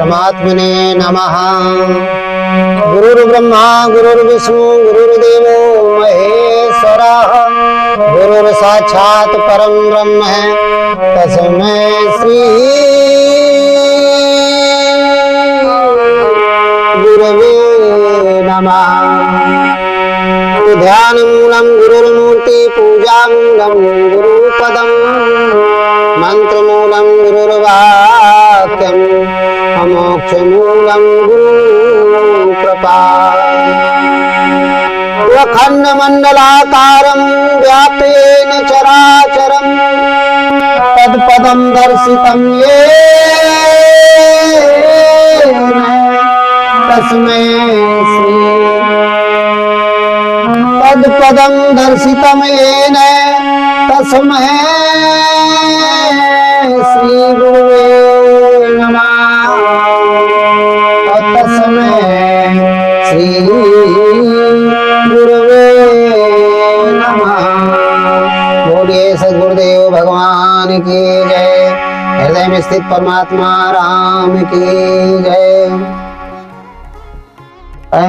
परमात्मने नमः। गुरुर्ब्रह्मा गुरुर्विष्णु गुरुर्देवो महेश्वरः, गुरुर्साक्षात् परं ब्रह्म तस्मै श्री गुरवे नमः। ध्यानमूलं गुरुर्मूर्ति, पूजामूलं गुरुपदं, मंत्रमूलं गुरुर्वाक्यं, मोक्षमूलं गुरुकृपा। अखण्डमण्डलाकारं व्याप्तेन चराचरं, तत्पदं दर्शितं येन तस्मै श्री। तत्पदं दर्शितं येन तस्मै श्री गुरुवे नमः। तस्मै श्री गुरुवे नमः। बोलिए सद्गुरुदेव भगवान की जय। हृदय में स्थित परमात्मा राम की जय।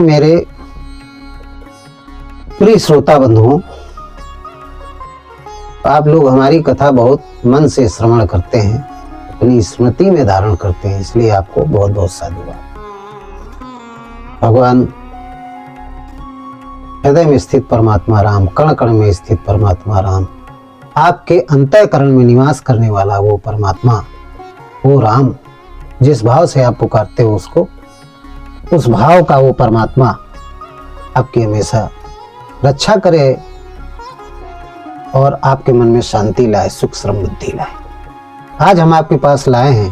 मेरे प्रिय श्रोता बंधुओं, आप लोग हमारी कथा बहुत मन से श्रवण करते हैं, अपनी स्मृति में धारण करते हैं, इसलिए आपको बहुत बहुत साधुवाद। भगवान हृदय में स्थित परमात्मा राम, कण कण में स्थित परमात्मा राम, आपके अंतःकरण में निवास करने वाला वो परमात्मा, वो राम, जिस भाव से आप पुकारते हो उसको, उस भाव का वो परमात्मा आपकी हमेशा रक्षा करे और आपके मन में शांति लाए, सुख समृद्धि लाए। आज हम आपके पास लाए हैं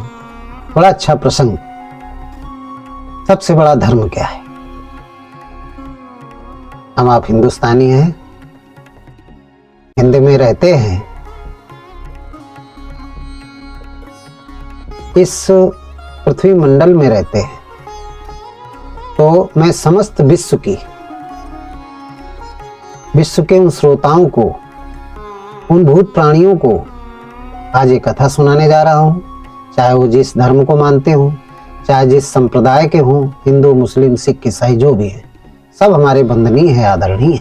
बड़ा अच्छा प्रसंग। सबसे बड़ा धर्म क्या है? हम आप हिंदुस्तानी हैं, हिंदी में रहते हैं, इस पृथ्वी मंडल में रहते हैं, तो मैं समस्त विश्व के उन श्रोताओं को, उन भूत प्राणियों को आज एक कथा सुनाने जा रहा हूं। चाहे वो जिस धर्म को मानते हो, चाहे जिस संप्रदाय के हों, हिंदू मुस्लिम सिख ईसाई जो भी हैं, सब हमारे वंदनीय है, आदरणीय है।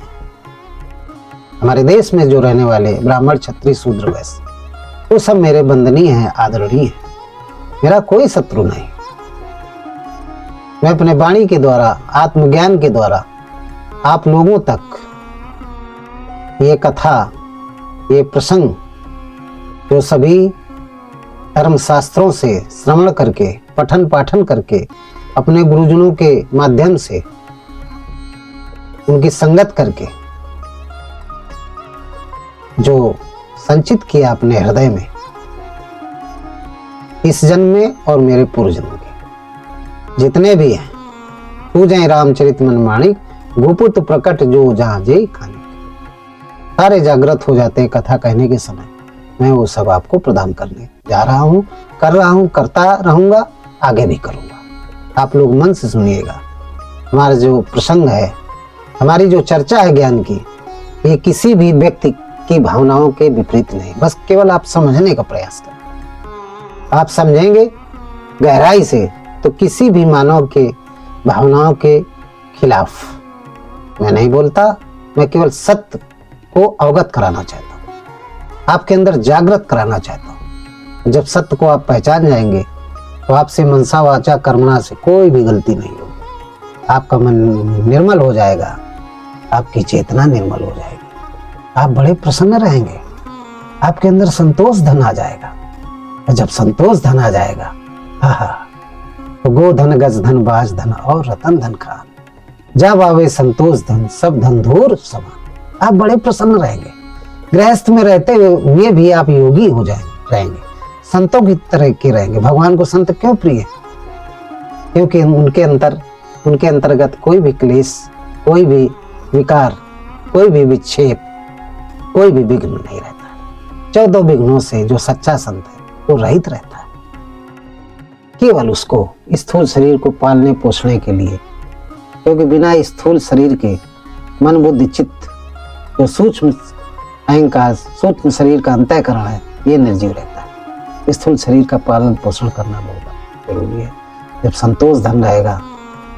हमारे देश में जो रहने वाले ब्राह्मण क्षत्रिय शूद्र वैश्य, वो सब मेरे वंदनीय है, आदरणीय है। मेरा कोई शत्रु नहीं। मैं अपने वाणी के द्वारा, आत्मज्ञान के द्वारा आप लोगों तक ये कथा, ये प्रसंग जो सभी धर्मशास्त्रों से श्रवण करके, पठन पाठन करके, अपने गुरुजनों के माध्यम से उनकी संगत करके जो संचित किया अपने हृदय में, इस जन्म में और मेरे पूर्व जन्म के जितने भी हैं, पूजें रामचरित मन माणिक, गोपुत्र प्रकट जो जहां जय खाने, सारे जागृत हो जाते हैं कथा कहने के समय। मैं वो सब आपको प्रदान करने जा रहा हूँ, कर रहा हूँ, करता रहूंगा, आगे भी करूंगा। आप लोग मन से सुनिएगा। हमारा जो प्रसंग है, हमारी जो चर्चा है ज्ञान की, ये किसी भी व्यक्ति की भावनाओं के विपरीत नहीं, बस केवल आप समझने का प्रयास करें। आप समझेंगे गहराई से तो किसी भी मानव के भावनाओं के खिलाफ मैं नहीं बोलता। मैं केवल सत्य को अवगत कराना चाहता हूँ, आपके अंदर जागृत कराना चाहता हूँ। जब सत्य को आप पहचान जाएंगे तो आपसे मनसा वाचा कर्मणा से कोई भी गलती नहीं होगी। आपका मन निर्मल हो जाएगा, आपकी चेतना निर्मल हो जाएगी, आप बड़े प्रसन्न रहेंगे, आपके अंदर संतोष धन आ जाएगा। और जब संतोष धन आ जाएगा, तो गो धन, गज धन, बाज धन और रतन धन खान, जब आवे संतोष धन, सब धन धूर समान। आप बड़े प्रसन्न रहेंगे। गृहस्थ में रहते हुए भी आप योगी हो रहेंगे, संतों की तरह के रहेंगे। भगवान को संत क्यों प्रिय? क्योंकि उनके अंतर्गत कोई भी क्लेश, कोई भी विकार, कोई भी विक्षेप, कोई भी विघ्न नहीं रहता। 14 विघ्नों से जो सच्चा संत है वो रहित रहता है। केवल उसको स्थूल शरीर को पालने पोषने के लिए, क्योंकि बिना स्थूल शरीर के मन बुद्धि चित्त जो सूक्ष्म अहंकार, सूक्ष्म शरीर का अंतःकरण है, ये निर्जीव रहता है। स्थूल शरीर का पालन पोषण करना बहुत जरूरी है। जब संतोष धन रहेगा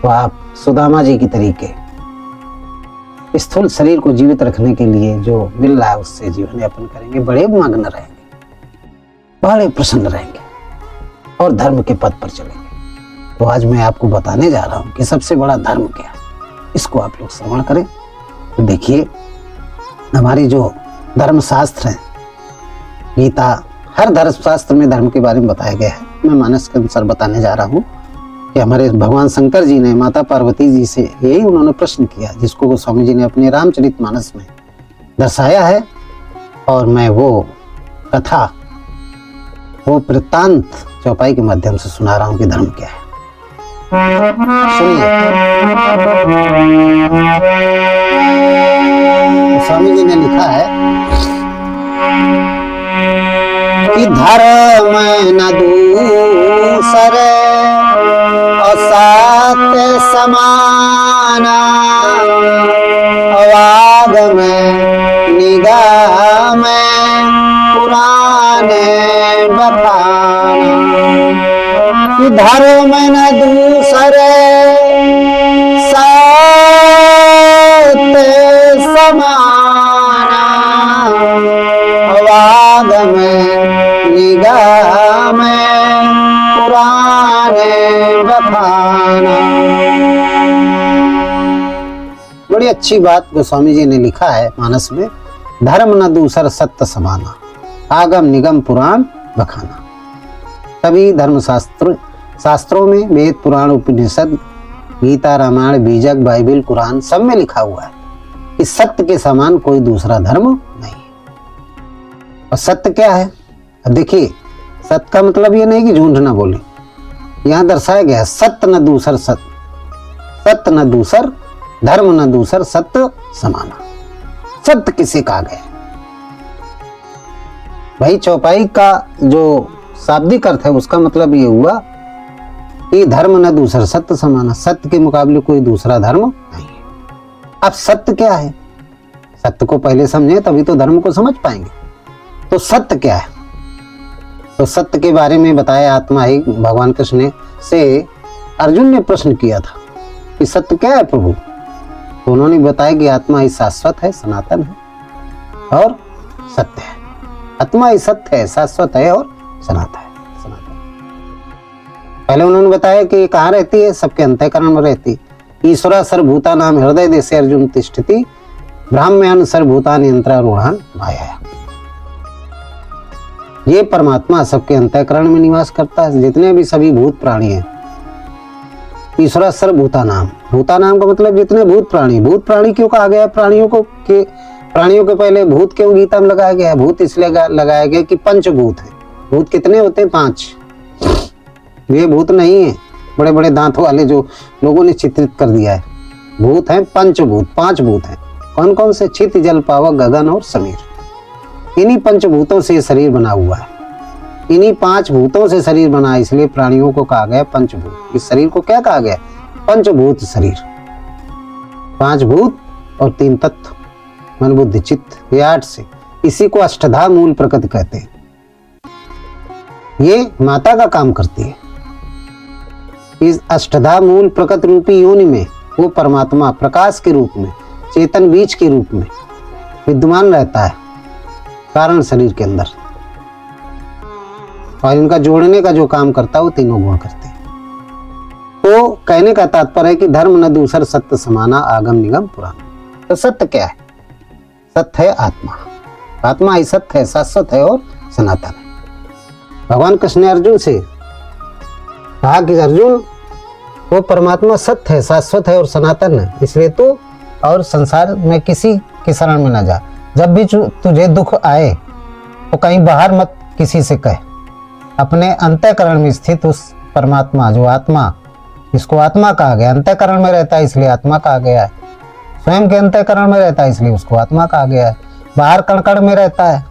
तो आप सुदामा जी की तरीके स्थूल शरीर को जीवित रखने के लिए जो मिल रहा है उससे जीवन यापन करेंगे, बड़े मग्न रहेंगे, बड़े प्रसन्न रहेंगे और धर्म के पथ पर चलेंगे। तो आज मैं आपको बताने जा रहा हूं कि सबसे बड़ा धर्म क्या है। इसको आप लोग श्रवण करें। तो देखिए, हमारी जो धर्म शास्त्र है, गीता, हर धर्म शास्त्र में धर्म के बारे में बताया गया है। मैं मानस के अनुसार बताने जा रहा हूँ कि हमारे भगवान शंकर जी ने माता पार्वती जी से यही उन्होंने प्रश्न किया, जिसको गोस्वामी जी ने अपने रामचरितमानस में दर्शाया है। और मैं वो कथा, वो वृत्तांत चौपाई के माध्यम से सुना रहा हूँ कि धर्म क्या है। सुनिए, स्वामी जी ने लिखा है कि धर्म न दूसर असत्य समाना, अवाग में निगाह में पुराने बखाना। कि धर्म न दूसर सत्य समाना, अवाग में निगाह में पुराने बखाना। बड़ी अच्छी बात गोस्वामी जी ने लिखा है मानस में, धर्म न दूसर सत्य समाना, आगम निगम पुराण बखाना। सभी धर्म शास्त्रों में, वेद पुराण उपनिषद गीता रामायण बीजक बाइबिल कुरान सब में लिखा हुआ है कि सत्य के समान कोई दूसरा धर्म नहीं है। और सत्य क्या है? देखिए, सत्य का मतलब ये नहीं कि झूठ ना बोले, यहाँ दर्शाया गया सत्य न दूसर सत्य न दूसर, धर्म न दूसर, सत्य समाना। सत्य किसे कहा गया? भाई चौपाई का जो शाब्दिक अर्थ है उसका मतलब ये हुआ कि धर्म न दूसर सत्य समाना, सत्य के मुकाबले कोई दूसरा धर्म नहीं है। अब सत्य क्या है? सत्य को पहले समझे तभी तो धर्म को समझ पाएंगे। तो सत्य क्या है? तो सत्य के बारे में बताया आत्मा ही भगवान कृष्ण ने से अर्जुन ने प्रश्न किया था कि सत्य क्या है प्रभु? तो उन्होंने बताया कि आत्मा ही शाश्वत है, सनातन है और सत्य है। आत्मा ही सत्य है, शाश्वत है और सनातन है। पहले उन्होंने बताया कि कहाँ रहती है? सबके अंतःकरण में रहती। ईश्वरा सर्वभूता नाम हृदय देशे अर्जुन तिष्ठति, ब्राह्मण सर्वभूतानि यंत्रारूढ़ान माया। ये परमात्मा सबके अंतःकरण में निवास करता है। जितने भी सभी भूत प्राणी हैं, ईश्वरा सर्वभूता नाम, भूता नाम का मतलब जितने भूत प्राणी क्यों कहा गया? प्राणियों के पहले भूत क्यों गीता में लगाया गया? भूत इसलिए लगाया गया कि पंचभूत है। भूत कितने होते हैं? 5। ये भूत नहीं है बड़े बड़े दांतों वाले जो लोगों ने चित्रित कर दिया है। भूत हैं पंचभूत, 5 भूत हैं। कौन कौन से? चित, जल, पावक, गगन और समीर। इन्हीं पंचभूतों से शरीर बना हुआ है। इन्हीं 5 भूतों से शरीर बना, इसलिए प्राणियों को कहा गया पंचभूत। इस शरीर को क्या कहा गया? पंचभूत शरीर। 5 भूत और 3 तत्व, मन बुद्धि चित्त, ये 8 से। इसी को अष्टधा मूल प्रकृति कहते हैं। ये माता का काम करती है। इस अष्टधा मूल प्रकृति रूपी योनि में वो परमात्मा प्रकाश के रूप में, चेतन बीज के रूप में विद्यमान रहता है कारण शरीर के अंदर। और इनका जोड़ने का जो काम करता है वो तीनों गुण करते हैं। तो कहने का तात्पर्य है कि धर्म न दूसर सत्य समाना, आगम निगम पुराण। तो सत्य क्या है? सत्य है आत्मा। आत्मा ही सत्य है, शाश्वत है और सनातन है। भगवान कृष्ण ने अर्जुन से कहा कि अर्जुन, वो परमात्मा सत्य है, शाश्वत है और सनातन है, इसलिए तू और संसार में किसी की शरण में न जा। जब भी तुझे दुख आए तो कहीं बाहर मत किसी से कहे। अपने अंतःकरण में स्थित उस परमात्मा जो आत्मा, इसको आत्मा कहा गया, अंतःकरण में रहता है इसलिए आत्मा कहा गया है। स्वयं के अंतःकरण में रहता है इसलिए उसको आत्मा कहा गया है। बाहर कण में रहता है,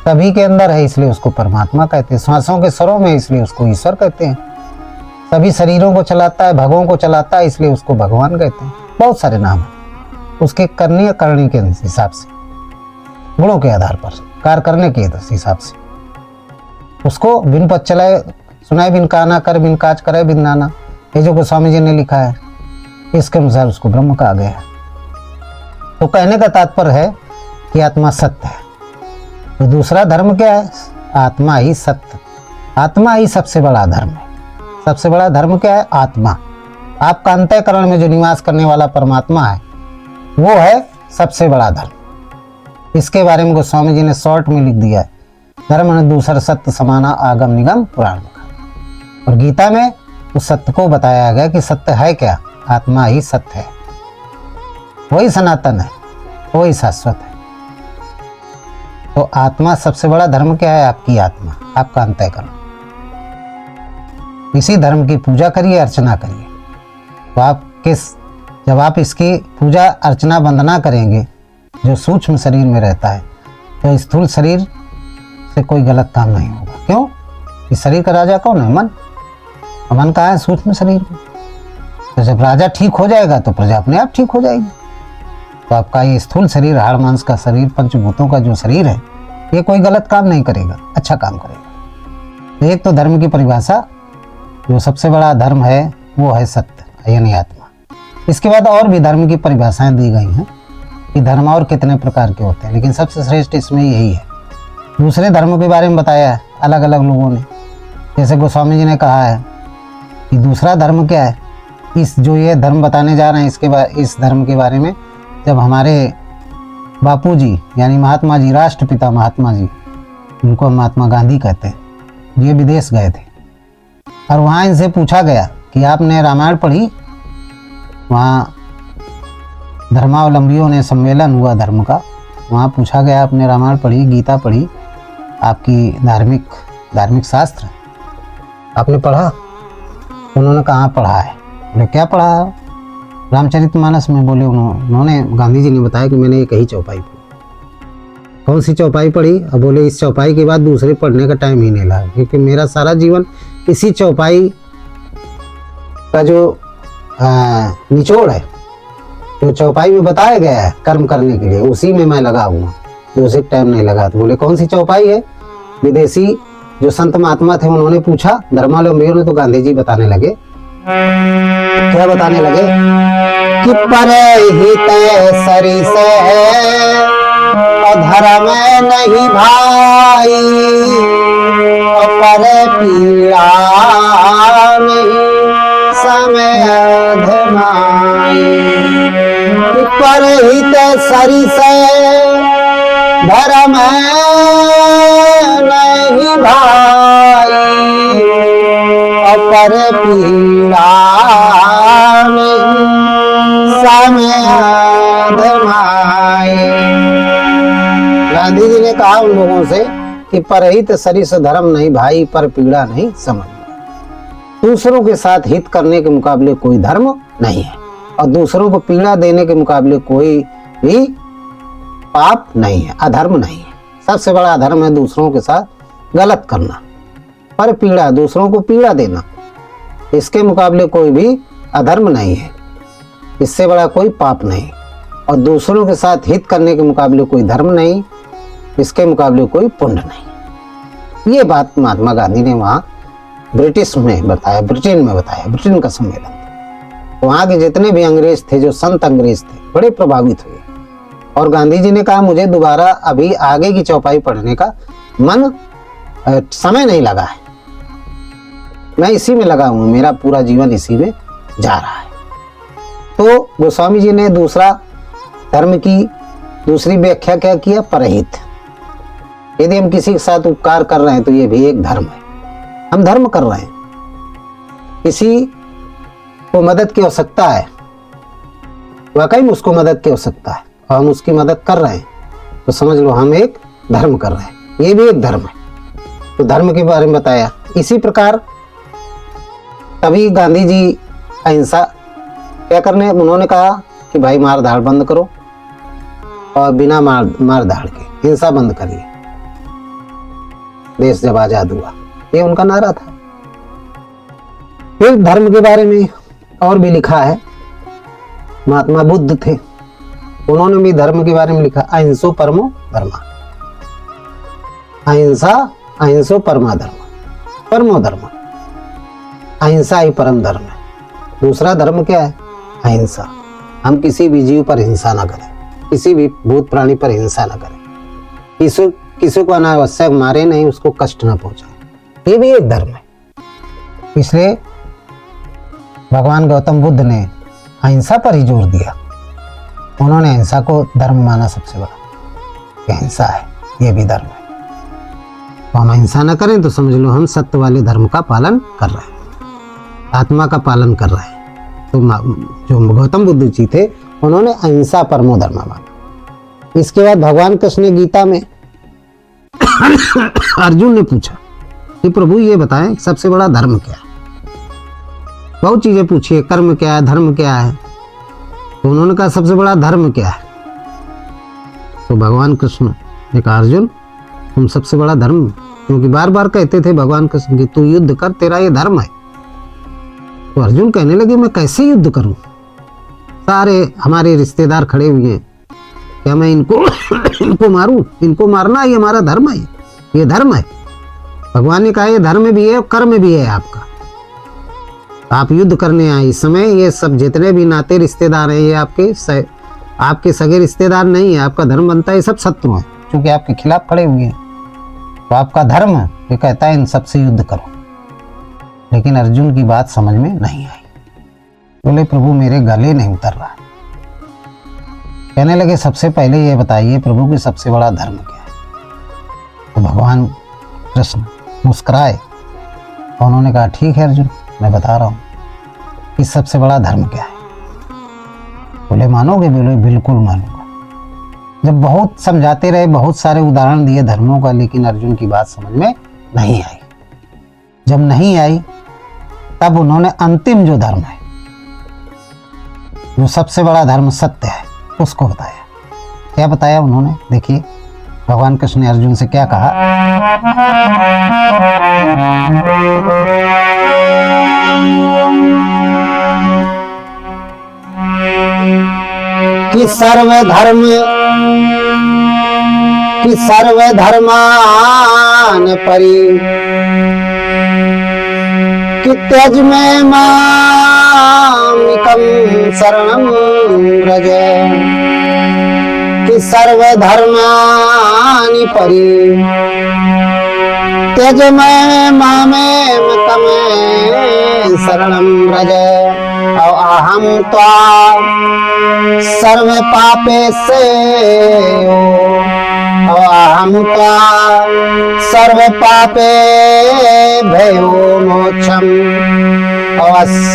सभी के अंदर है इसलिए उसको परमात्मा कहते हैं। श्वासों के स्वरों में इसलिए उसको ईश्वर कहते हैं। सभी शरीरों को चलाता है, भगों को चलाता है इसलिए उसको भगवान कहते हैं। बहुत सारे नाम हैं उसके करनी करनी के हिसाब से, गुणों के आधार पर, कार्य करने के हिसाब से। उसको बिन पद चलाए सुनाए बिन काना, कर बिन काज, करे बिन नाना। ये जो गोस्वामी जी ने लिखा है इसके अनुसार उसको ब्रह्म कहा गया है। तो कहने का तात्पर्य है कि आत्मा सत्य है। तो दूसरा धर्म क्या है? आत्मा ही सत्य, आत्मा ही सबसे बड़ा धर्म है। सबसे बड़ा धर्म क्या है? आत्मा। आपका अंतःकरण में जो निवास करने वाला परमात्मा है वो है सबसे बड़ा धर्म। इसके बारे में गोस्वामी जी ने शॉर्ट में लिख दिया है, धर्म ने दूसर सत्य समाना आगम निगम पुराण में। और गीता में उस सत्य को बताया गया कि सत्य है क्या? आत्मा ही सत्य है, वही सनातन है, वही शाश्वत है। तो आत्मा सबसे बड़ा धर्म क्या है? आपकी आत्मा, आपका अंतःकरण। इसी धर्म की पूजा करिए, अर्चना करिए। तो जब आप इसकी पूजा अर्चना वंदना करेंगे जो सूक्ष्म शरीर में रहता है, तो स्थूल शरीर से कोई गलत काम नहीं होगा। क्यों? इस शरीर का राजा कौन है? मन। मन कहाँ है? सूक्ष्म शरीर में। तो जब राजा ठीक हो जाएगा तो प्रजा अपने आप ठीक हो जाएगी। तो आपका ये स्थूल शरीर, हाड़ मांस का शरीर, पंचभूतों का जो शरीर है, ये कोई गलत काम नहीं करेगा, अच्छा काम करेगा। तो एक तो धर्म की परिभाषा, जो सबसे बड़ा धर्म है वो है सत्य यानी आत्मा। इसके बाद और भी धर्म की परिभाषाएं दी गई हैं कि धर्म और कितने प्रकार के होते हैं, लेकिन सबसे श्रेष्ठ इसमें यही है। दूसरे धर्मों के बारे में बताया है अलग अलग लोगों ने। जैसे गोस्वामी जी ने कहा है कि दूसरा धर्म क्या है, इस जो ये धर्म बताने जा रहे हैं इस धर्म के बारे में जब हमारे बापूजी यानी महात्मा जी, राष्ट्रपिता महात्मा जी, उनको महात्मा गांधी कहते हैं, ये विदेश गए थे और वहाँ इनसे पूछा गया कि आपने रामायण पढ़ी? वहाँ धर्मावलंबियों ने सम्मेलन हुआ धर्म का, वहाँ पूछा गया आपने रामायण पढ़ी, गीता पढ़ी, आपकी धार्मिक शास्त्र आपने पढ़ा? उन्होंने कहाँ पढ़ा है? बोले क्या पढ़ा? रामचरितमानस में। बोले उन्होंने गांधी जी ने बताया कि मैंने एक ही चौपाई पढ़ी। कौन सी चौपाई पढ़ी? अब बोले इस चौपाई के बाद दूसरे पढ़ने का टाइम ही नहीं लगा, क्योंकि मेरा सारा जीवन इसी चौपाई का जो निचोड़ है, जो चौपाई में बताया गया है कर्म करने के लिए, उसी में मैं लगा हुआ, दूसरे टाइम नहीं लगा। तो बोले कौन सी चौपाई है? विदेशी जो संत महात्मा थे उन्होंने पूछा धर्मावलंबियों ने, तो गांधी जी बताने लगे। क्या बताने लगे? कि परहित सरिस धर्म नहीं भाई, पर पीड़ा नहीं समय धमाई। परहित सरिस धर्म नहीं भाई, पर पीड़ा नहीं समय धमाई। गांधी जी ने कहा उन लोगों से कि परहित सरिस धर्म नहीं भाई, पर पीड़ा नहीं समझ। दूसरों के साथ हित करने के मुकाबले कोई धर्म नहीं है, और दूसरों को पीड़ा देने के मुकाबले कोई भी पाप नहीं है, अधर्म नहीं है। सबसे बड़ा अधर्म है दूसरों के साथ गलत करना, पर पीड़ा, दूसरों को पीड़ा देना, इसके मुकाबले कोई भी अधर्म नहीं है, इससे बड़ा कोई पाप नहीं। और दूसरों के साथ हित करने के मुकाबले कोई धर्म नहीं, इसके मुकाबले कोई पुण्य नहीं। ये बात महात्मा गांधी ने वहाँ ब्रिटिश में बताया, ब्रिटेन में बताया, ब्रिटेन का सम्मेलन। वहाँ के जितने भी अंग्रेज थे, जो संत अंग्रेज थे, बड़े प्रभावित हुए। और गांधी जी ने कहा मुझे दोबारा अभी आगे की चौपाई पढ़ने का समय नहीं लगा है, मैं इसी में लगा हूँ, मेरा पूरा जीवन इसी में जा रहा है। तो गोस्वामी जी ने दूसरा धर्म की दूसरी व्याख्या क्या किया? परहित। यदि हम किसी के साथ उपकार कर रहे हैं तो ये भी एक धर्म है, हम धर्म कर रहे हैं। किसी को मदद की आवश्यकता है, वाकई में उसको मदद की आवश्यकता है और हम उसकी मदद कर रहे हैं, तो समझ लो हम एक धर्म कर रहे हैं, ये भी एक धर्म है। तो धर्म के बारे में बताया। इसी प्रकार तभी गांधी जी अहिंसा क्या करने, उन्होंने कहा कि भाई मार धाड़ बंद करो और बिना मार धाड़ के हिंसा बंद करिए, देश जब आजाद हुआ, ये उनका नारा था। फिर धर्म के बारे में और भी लिखा है। महात्मा बुद्ध थे, उन्होंने भी धर्म के बारे में लिखा, अहिंसो परमो धर्मा। अहिंसा अहिंसो परमा धर्म, परमो धर्म। अहिंसा ही परम धर्म है। दूसरा धर्म क्या है? अहिंसा। हम किसी भी जीव पर हिंसा ना करें, किसी भी भूत प्राणी पर हिंसा ना करें, किसी को अनावश्यक मारे नहीं, उसको कष्ट ना पहुंचाए। ये भी एक धर्म है। इसलिए भगवान गौतम बुद्ध ने अहिंसा पर ही जोर दिया। उन्होंने अहिंसा को धर्म माना सबसे बड़ा। अहिंसा है, ये भी धर्म है। तो हम अहिंसा ना करें तो समझ लो हम सत्य वाले धर्म का पालन कर रहे हैं, आत्मा का पालन कर रहे हैं। तो जो गौतम बुद्ध जी थे उन्होंने अहिंसा परमो धर्म माना। इसके बाद भगवान कृष्ण ने गीता में अर्जुन ने पूछा कि प्रभु ये बताएं सबसे बड़ा धर्म क्या है? बहुत चीजें पूछी है, कर्म क्या है, धर्म क्या है। तो उन्होंने कहा सबसे बड़ा धर्म क्या है? तो भगवान कृष्ण ने कहा अर्जुन तुम सबसे बड़ा धर्म, क्योंकि बार बार कहते थे भगवान कृष्ण की तू युद्ध कर, तेरा ये धर्म है। तो अर्जुन कहने लगे मैं कैसे युद्ध करूं? सारे हमारे रिश्तेदार खड़े हुए हैं, क्या मैं इनको मारूं? इनको मारना ये हमारा धर्म है, ये धर्म है। भगवान ने कहा ये धर्म भी है और कर्म भी है आपका। आप युद्ध करने आए इस समय, ये सब जितने भी नाते रिश्तेदार हैं ये आपके सगे रिश्तेदार नहीं है। आपका धर्म बनता है ये सब शत्रु हैं, क्योंकि आपके खिलाफ खड़े हुए हैं। तो आपका धर्म ये कहता है इन सबसे युद्ध करो। लेकिन अर्जुन की बात समझ में नहीं आई। बोले प्रभु मेरे गले नहीं उतर रहा। कहने लगे सबसे पहले ये बताइए प्रभु कि सबसे बड़ा धर्म क्या है? तो भगवान कृष्ण मुस्कुराए और उन्होंने कहा ठीक है अर्जुन, मैं बता रहा हूँ कि सबसे बड़ा धर्म क्या है। बोले मानोगे? बोले बिल्कुल मानूंगा। जब बहुत समझाते रहे, बहुत सारे उदाहरण दिए धर्मों का, लेकिन अर्जुन की बात समझ में नहीं आई। जब नहीं आई तब उन्होंने अंतिम जो धर्म है, जो सबसे बड़ा धर्म सत्य है, उसको बताया। क्या बताया उन्होंने? देखिए भगवान कृष्ण ने अर्जुन से क्या कहा। कि सर्वधर्मान परि कि त्यज में मामिकं शरणं व्रज। कि सर्वधर्मानि परि त्यज में मामेकं शरणं व्रज। अहम त्वा सर्व पापेभ्यो अहम त्वा सर्व पापेभ्यो मोक्षम् अवश्यास्यामि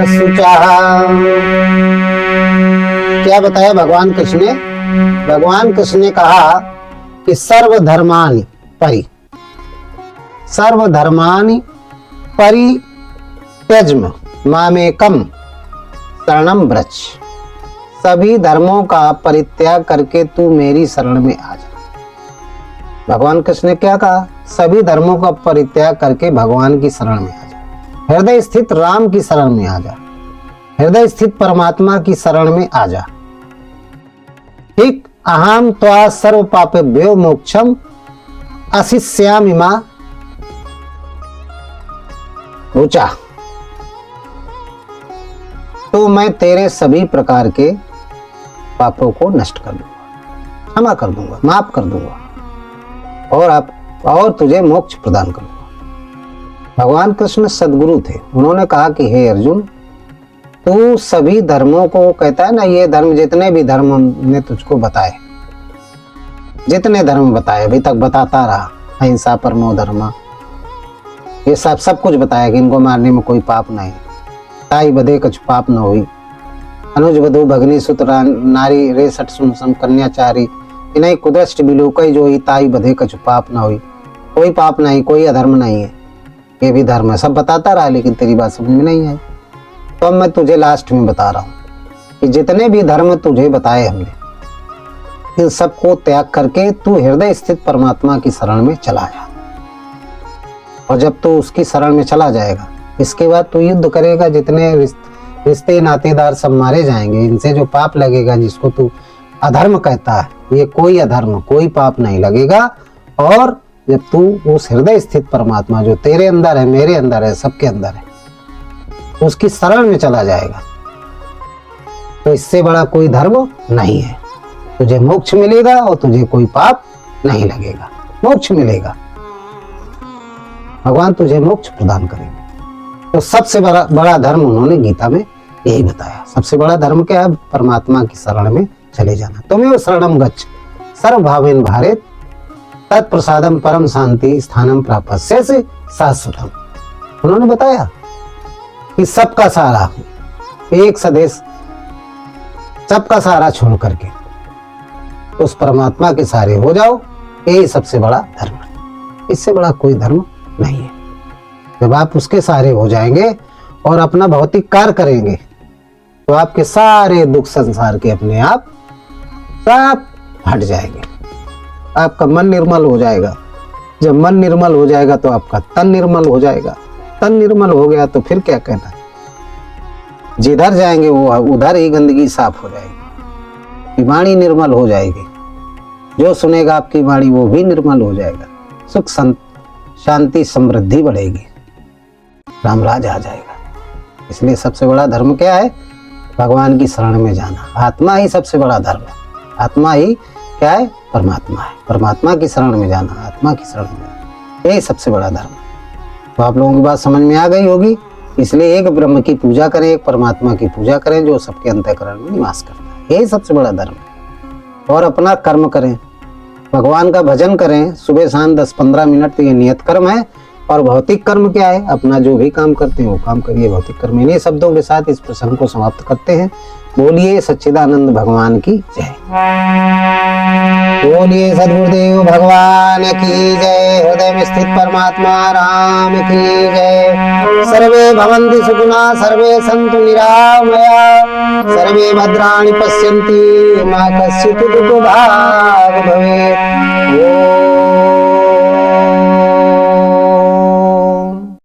शुचः। क्या बताया भगवान कृष्ण ने? भगवान कृष्ण ने कहा कि सर्वधर्मानि परि, सर्वधर्मानि परि त्यज्म मामेकम शरणम व्रज। सभी धर्मों का परित्याग करके तू मेरी शरण में आ जा। भगवान कृष्ण ने क्या कहा? सभी धर्मों का परित्याग करके भगवान की शरण में आ जा, हृदय स्थित राम की शरण में आ जा, हृदय स्थित परमात्मा की शरण में आ जा। ठीक अहम त्वा सर्व पापेभ्यो मोक्षम अशिष्यामि मा ऊंचा। तो मैं तेरे सभी प्रकार के पापों को नष्ट कर दूंगा, क्षमा कर दूंगा, माफ कर दूंगा और तुझे मोक्ष प्रदान करूंगा। भगवान कृष्ण सद्गुरु थे। उन्होंने कहा कि हे अर्जुन तू सभी धर्मों को, कहता है ना ये धर्म, जितने भी धर्म ने तुझको बताए, जितने धर्म बताए अभी तक बताता रहा, अहिंसा परमो धर्म, ये सब कुछ बताया कि इनको मारने में कोई पाप नहीं, ताई बधे कछु पाप न हुई, अनुज वधु भगनी सुत नारी रे सट सुन कन्याचारी, इन्हें कुदृष्ट बिलुकई जो ही ताई बधे कछु पाप न हुई। कोई पाप नहीं, कोई अधर्म नहीं है, ये भी धर्म है। सब बताता रहा लेकिन तेरी बात समझ में नहीं आई। तो अब मैं तुझे लास्ट में बता रहा हूँ कि जितने भी धर्म तुझे बताए हमने, इन सबको त्याग करके तू हृदय स्थित परमात्मा की शरण में चला जा। और जब तू उसकी शरण में चला जाएगा, इसके बाद तू युद्ध करेगा, जितने रिश्ते नातेदार सब मारे जाएंगे, इनसे जो पाप लगेगा, जिसको तू अधर्म कहता है, ये कोई अधर्म, कोई पाप नहीं लगेगा। और जब तू उस हृदय स्थित परमात्मा जो तेरे अंदर है, मेरे अंदर है, सबके अंदर है, उसकी शरण में चला जाएगा, तो इससे बड़ा कोई धर्म नहीं है। तुझे मोक्ष मिलेगा और तुझे कोई पाप नहीं लगेगा, मोक्ष मिलेगा, भगवान तुझे मोक्ष प्रदान करेंगे। तो सबसे बड़ा धर्म उन्होंने गीता में यही बताया। सबसे बड़ा धर्म क्या है? परमात्मा की शरण में चले जाना। तुम्हें शरणम गच्छ सर्व भावेन भारत तत्प्रसादम परम शांति स्थानम प्रापस्य से शाश्वतम। उन्होंने बताया कि सबका सहारा, एक सदेश, सबका सहारा छोड़ करके उस परमात्मा के सहारे हो जाओ, यही सबसे बड़ा धर्म है। इससे बड़ा कोई धर्म नहीं है। जब आप उसके सहारे हो जाएंगे और अपना भौतिक कार्य करेंगे तो आपके सारे दुख संसार के अपने आप सब हट जाएंगे। आपका मन निर्मल हो जाएगा। जब मन निर्मल हो जाएगा तो आपका तन निर्मल हो जाएगा। तन निर्मल हो गया तो फिर क्या कहना, जिधर जाएंगे वो उधर ही गंदगी साफ हो जाएगी। वाणी निर्मल हो जाएगी, जो सुनेगा आपकी वाणी वो भी निर्मल हो जाएगा। सुख शांति समृद्धि बढ़ेगी, रामराज आ जाएगा। इसलिए सबसे बड़ा धर्म क्या है? भगवान की शरण में जाना। आत्मा ही सबसे बड़ा धर्म है। आत्मा ही क्या है? परमात्मा है। परमात्मा की शरण में जाना, आत्मा की शरण में जाना, यही सबसे बड़ा धर्म है। तो आप लोगों की बात समझ में आ गई होगी। इसलिए एक ब्रह्म की पूजा करें, एक परमात्मा की पूजा करें जो सबके अंतःकरण में निवास करता है, यही सबसे बड़ा धर्म है। और अपना कर्म करें, भगवान का भजन करें सुबह शाम 10-15 मिनट, तो ये नियत कर्म है। और भौतिक कर्म क्या है? अपना जो भी काम करते हैं वो काम करिए। भौतिक कर्म इन्हीं शब्दों के साथ इस प्रसंग को समाप्त करते हैं। बोलिए सच्चिदानंद भगवान की जय। बोलिए सद्गुरुदेव भगवान की जय। हृदय में स्थित परमात्मा राम की जय। सर्वे भवन्ति सुखिनः, सर्वे सन्तु निरामया, सर्वे भद्राणि पश्यन्ति मा कश्चित् दुःखभाग्।